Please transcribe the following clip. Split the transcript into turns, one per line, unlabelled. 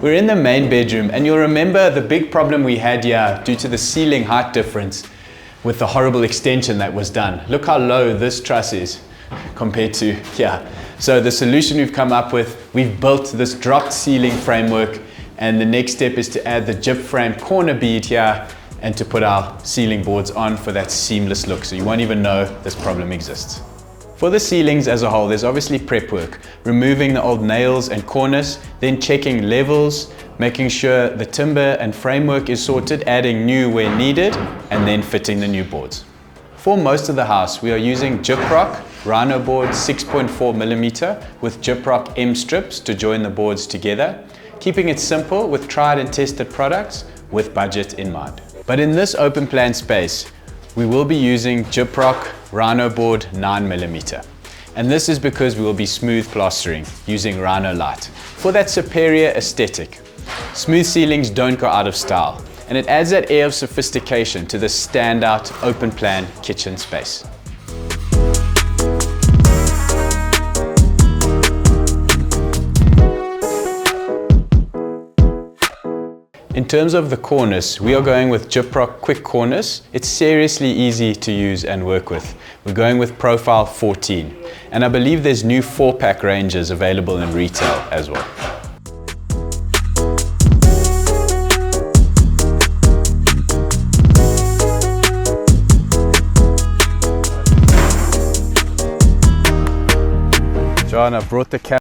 We're in the main bedroom, and you'll remember the big problem we had here due to the ceiling height difference with the horrible extension that was done. Look how low this truss is compared to here. So the solution we've come up with, we've built this dropped ceiling framework, and the next step is to add the gyp frame corner bead here and to put our ceiling boards on for that seamless look, so you won't even know this problem exists. For the ceilings as a whole, there's obviously prep work, removing the old nails and cornice, then checking levels, making sure the timber and framework is sorted, adding new where needed, and then fitting the new boards. For most of the house, we are using Gyproc Rhino board 6.4mm with Gyproc M strips to join the boards together, keeping it simple with tried and tested products with budget in mind. But in this open plan space, we will be using Gyproc Rhino board 9mm. And this is because we will be smooth plastering using Rhino Light for that superior aesthetic. Smooth ceilings don't go out of style, and it adds that air of sophistication to this standout open plan kitchen space. In terms of the cornice, we are going with Gyproc Quick Cornice. It's seriously easy to use and work with. We're going with profile 14, and I believe there's new 4-pack ranges available in retail as well. John, I brought the camera.